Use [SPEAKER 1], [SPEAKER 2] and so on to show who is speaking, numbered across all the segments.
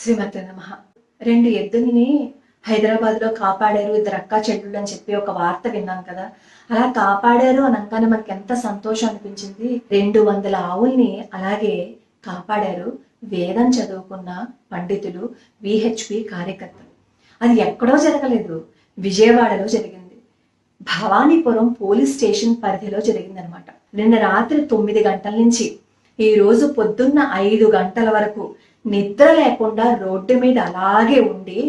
[SPEAKER 1] శ్రీమతి నమః. 2 ఎద్దుల్ని హైదరాబాద్ లో కాపాడారు, ఇద్దరు అక్కా చెల్లెళ్ళు అని చెప్పి ఒక వార్త విన్నాను కదా. అలా కాపాడారు అనగానే మనకి ఎంత సంతోషం అనిపించింది. 200 ఆవుల్ని అలాగే కాపాడారు వేదం చదువుకున్న పండితులు, విహెచ్పి కార్యకర్తలు. అది ఎక్కడో జరగలేదు, విజయవాడలో జరిగింది. భవానీపురం పోలీస్ స్టేషన్ పరిధిలో జరిగిందనమాట. నిన్న రాత్రి 9 గంటల నుంచి ఈ రోజు పొద్దున్న 5 గంటల వరకు నిద్ర లేకుండా రోడ్డు మీద అలాగే ఉండి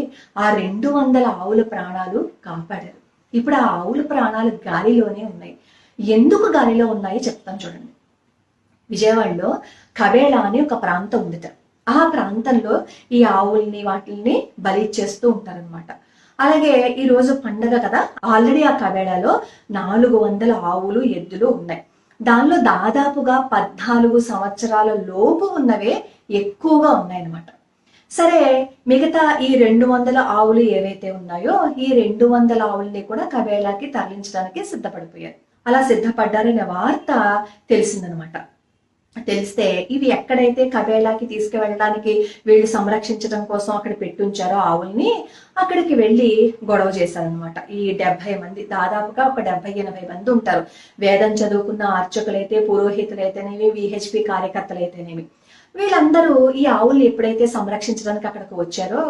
[SPEAKER 1] ఆ 200 ఆవుల ప్రాణాలు కాపాడారు. ఇప్పుడు ఆ ఆవుల ప్రాణాలు గాలిలోనే ఉన్నాయి. ఎందుకు గాలిలో ఉన్నాయో చెప్తాను చూడండి. విజయవాడలో కవేళ అని ఒక ప్రాంతం ఉంది. ఆ ప్రాంతంలో ఈ ఆవుల్ని వాటిల్ని బలి ఇచ్చేస్తూ ఉంటారనమాట. అలాగే ఈ రోజు పండగ కదా, ఆల్రెడీ ఆ కవేళలో 400 ఆవులు ఎద్దులు ఉన్నాయి. దానిలో దాదాపుగా 14 సంవత్సరాల లోపు ఉన్నవే ఎక్కువగా ఉన్నాయన్నమాట. సరే, మిగతా ఈ 200 ఆవులు ఏవైతే ఉన్నాయో ఈ 200 ఆవుల్ని కూడా కవేళాకి తరలించడానికి సిద్ధపడిపోయారు. అలా సిద్ధపడ్డారనే వార్త తెలిసిందనమాట. తెలిస్తే ఇవి ఎక్కడైతే కవేళాకి తీసుకువెళ్ళడానికి వీళ్ళు సంరక్షించడం కోసం అక్కడ పెట్టుంచారో ఆవుల్ని, అక్కడికి వెళ్ళి గొడవ చేశారనమాట. ఈ 70 మంది, దాదాపుగా ఒక 70-80 మంది ఉంటారు. వేదం చదువుకున్న అర్చకులైతే, పురోహితులైతేనేమి, విహెచ్పి కార్యకర్తలైతేనేమి, వీళ్ళందరూ ఈ ఆవుల్ని ఎప్పుడైతే సంరక్షించడానికి అక్కడికి వచ్చారో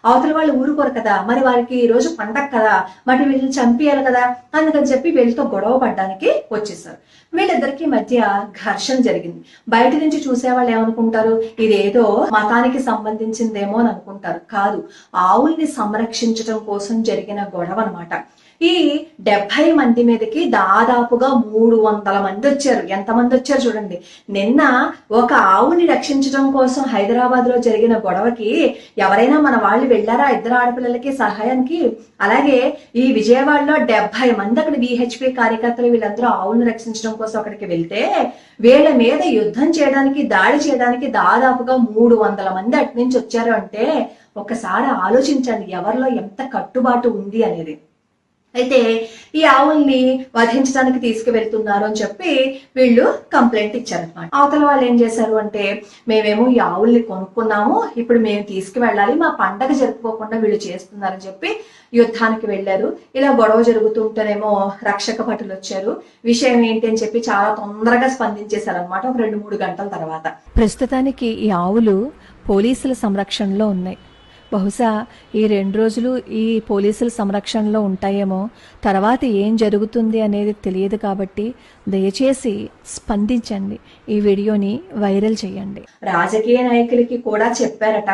[SPEAKER 1] అవతల వాళ్ళు ఊరుకోరు కదా, మరి వారికి ఈ రోజు పండగ కదా, మరి వీళ్ళని చంపేయాలి కదా, అందుకని చెప్పి వీళ్ళతో గొడవ పడ్డానికి వచ్చేసారు. వీళ్ళిద్దరికి మధ్య ఘర్షణ జరిగింది. బయట నుంచి చూసే వాళ్ళు ఏమనుకుంటారు, ఇదేదో మతానికి సంబంధించిందేమో అని అనుకుంటారు. కాదు, ఆవుల్ని సంరక్షించడం కోసం జరిగిన గొడవ అనమాట. ఈ 70 మంది మీదకి దాదాపుగా 300 మంది వచ్చారు. ఎంతమంది వచ్చారు చూడండి. నిన్న ఒక ఆవుని రక్షించడం కోసం హైదరాబాద్ లో జరిగిన గొడవకి ఎవరైనా మన వాళ్ళు వెళ్ళారా ఇద్దరు ఆడపిల్లలకి సహాయానికి? అలాగే ఈ విజయవాడలో 70 మంది అక్కడ విహెచ్పి కార్యకర్తలు వీళ్ళందరూ ఆవులను రక్షించడం కోసం అక్కడికి వెళ్తే వీళ్ళ మీద యుద్ధం చేయడానికి, దాడి చేయడానికి దాదాపుగా 300 మంది అటు నుంచి వచ్చారు అంటే ఒకసారి ఆలోచించండి ఎవరిలో ఎంత కట్టుబాటు ఉంది అనేది. అయితే ఈ ఆవుల్ని వధించడానికి తీసుకువెళ్తున్నారు అని చెప్పి వీళ్ళు కంప్లైంట్ ఇచ్చారనమాట. అవతల వాళ్ళు ఏం చేశారు అంటే, మేమేమో ఈ ఆవుల్ని కొనుక్కున్నాము, ఇప్పుడు మేము తీసుకువెళ్ళాలి, మా పండగ జరుపుకోకుండా వీళ్ళు చేస్తున్నారని చెప్పి యుద్ధానికి వెళ్లారు. ఇలా గొడవ జరుగుతుంటేనేమో రక్షక భటులు వచ్చారు. విషయం ఏంటి అని చెప్పి చాలా తొందరగా స్పందించేశారనమాట. ఒక 2-3 గంటల తర్వాత
[SPEAKER 2] ప్రస్తుతానికి ఈ ఆవులు పోలీసుల సంరక్షణలో ఉన్నాయి. బహుశా ఈ 2 రోజులు ఈ పోలీసుల సంరక్షణలో ఉంటాయేమో, తర్వాత ఏం జరుగుతుంది అనేది తెలియదు. కాబట్టి దయచేసి స్పందించండి, ఈ వీడియోని వైరల్ చేయండి.
[SPEAKER 1] రాజకీయ నాయకులకి కూడా చెప్పారట,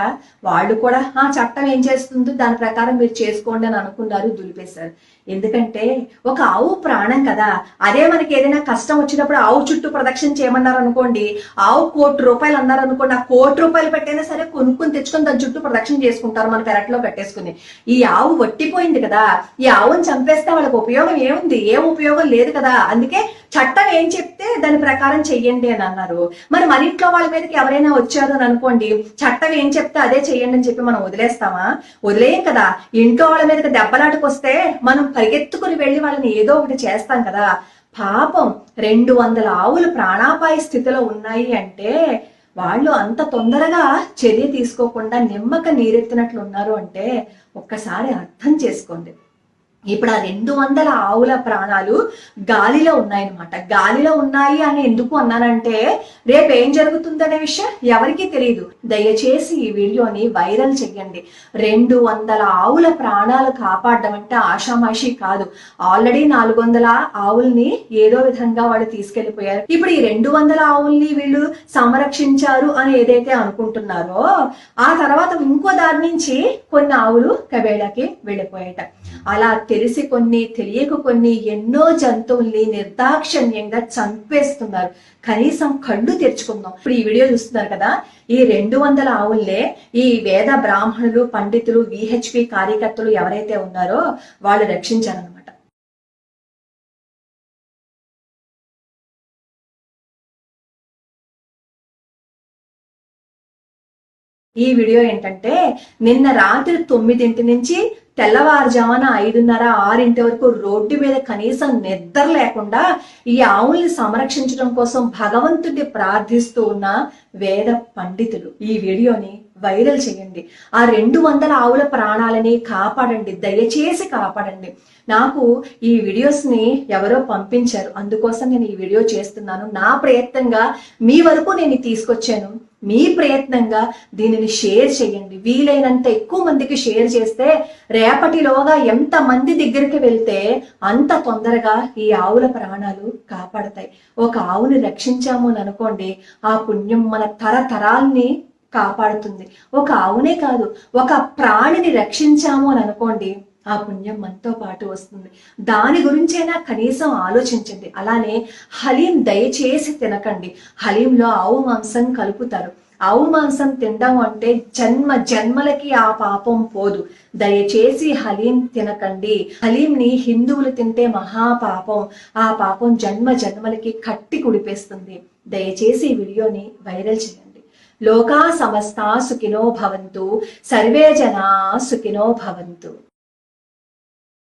[SPEAKER 1] వాళ్ళు కూడా ఆ చట్టం ఏం చేస్తుందో దాని ప్రకారం మీరు చేసుకోండి అని అనుకున్నారు, దులిపేశారు. ఎందుకంటే ఒక ఆవు ప్రాణం కదా, అదే మనకి ఏదైనా కష్టం వచ్చినప్పుడు ఆవు చుట్టూ ప్రదక్షిణ చేయమన్నారు అనుకోండి, ఆవు ₹1,00,00,000 అన్నారు అనుకోండి, ఆ ₹1,00,00,000 పెట్టైనా సరే కొనుక్కుని తెచ్చుకొని దాని చుట్టూ ప్రదక్షిణ చేసుకుంటారు మన పెరట్లో కట్టేసుకుని. ఈ ఆవు వట్టిపోయింది కదా, ఈ ఆవుని చంపేస్తే వాళ్ళకి ఉపయోగం ఏముంది? ఏం ఉపయోగం లేదు కదా. అందుకే చట్టం ఏం చెప్తే దాని ప్రకారం చెయ్యండి అని అన్నారు. మరి మన ఇంట్లో వాళ్ళ మీదకి ఎవరైనా వచ్చారు అని అనుకోండి, చట్టం ఏం చెప్తే అదే చెయ్యండి అని చెప్పి మనం వదిలేస్తామా? వదిలేయం కదా. ఇంట్లో వాళ్ళ మీదకి దెబ్బలాటకు వస్తే మనం పరిగెత్తుకుని వెళ్ళి వాళ్ళని ఏదో ఒకటి చేస్తాం కదా. పాపం 200 ఆవులు ప్రాణాపాయ స్థితిలో ఉన్నాయి అంటే వాళ్ళు అంత తొందరగా చర్య తీసుకోకుండా నిమ్మక నీరెత్తినట్లు ఉన్నారు అంటే ఒక్కసారి అర్థం చేసుకోండి. ఇప్పుడు ఆ 200 ఆవుల ప్రాణాలు గాలిలో ఉన్నాయన్నమాట. గాలిలో ఉన్నాయి అని ఎందుకు అన్నానంటే రేపు ఏం జరుగుతుందనే విషయం ఎవరికీ తెలియదు. దయచేసి ఈ వీడియోని వైరల్ చెయ్యండి. 200 ఆవుల ప్రాణాలు కాపాడడం అంటే ఆషామాషి కాదు. ఆల్రెడీ 400 ఆవుల్ని ఏదో విధంగా వాళ్ళు తీసుకెళ్లిపోయారు. ఇప్పుడు ఈ 200 ఆవుల్ని వీళ్ళు సంరక్షించారు అని ఏదైతే అనుకుంటున్నారో ఆ తర్వాత ఇంకో దారి నుంచి కొన్ని ఆవులు కవేళాకి వెళ్ళిపోయాట. అలా తెలిసి కొన్ని, తెలియక కొన్ని ఎన్నో జంతువుల్ని నిర్దాక్షణ్యంగా చంపేస్తున్నారు. కనీసం కళ్ళు తెరుచుకుందాం. ఇప్పుడు ఈ వీడియో చూస్తున్నారు కదా, ఈ 200 ఆవుల్నే ఈ వేద బ్రాహ్మణులు, పండితులు, విహెచ్పి కార్యకర్తలు ఎవరైతే ఉన్నారో వాళ్ళు రక్షించారనమాట. ఈ వీడియో ఏంటంటే నిన్న రాత్రి 9 నుంచి తెల్లవారుజామున 5:30, 6 వరకు రోడ్డు మీద కనీసం నిద్ర లేకుండా ఈ ఆవుల్ని సంరక్షించడం కోసం భగవంతుడిని ప్రార్థిస్తూ ఉన్న వేద పండితులు. ఈ వీడియోని వైరల్ చేయండి. ఆ 200 ఆవుల ప్రాణాలని కాపాడండి, దయచేసి కాపాడండి. నాకు ఈ వీడియోస్ని ఎవరో పంపించారు, అందుకోసం నేను ఈ వీడియో చేస్తున్నాను. నా ప్రయత్నంగా మీ వరకు నేను తీసుకొచ్చాను. మీ ప్రయత్నంగా దీనిని షేర్ చేయండి. వీలైనంత ఎక్కువ మందికి షేర్ చేస్తే రేపటిలోగా ఎంత మంది దగ్గరికి వెళ్తే అంత తొందరగా ఈ ఆవుల ప్రాణాలు కాపాడతాయి. ఒక ఆవుని రక్షించాము అని అనుకోండి, ఆ పుణ్యం మన తరతరాల్ని కాపాడుతుంది. ఒక ఆవునే కాదు, ఒక ప్రాణిని రక్షించాము అని అనుకోండి, ఆ పుణ్యం మనతో పాటు వస్తుంది. దాని గురించైనా కనీసం ఆలోచించండి. అలానే హలీం దయచేసి తినకండి. హలీంలో ఆవు మాంసం కలుపుతారు. ఆవు మాంసం తినడం అంటే జన్మ జన్మలకి ఆ పాపం పోదు. దయచేసి హలీం తినకండి. హలీంని హిందువులు తింటే మహాపాపం. ఆ పాపం జన్మ జన్మలకి కట్టి కుడిపేస్తుంది. దయచేసి ఈ వీడియోని వైరల్ చేయండి. లోకా సమస్తా సుఖినో భవంతు, సర్వే జనా సుఖినో భవంతు.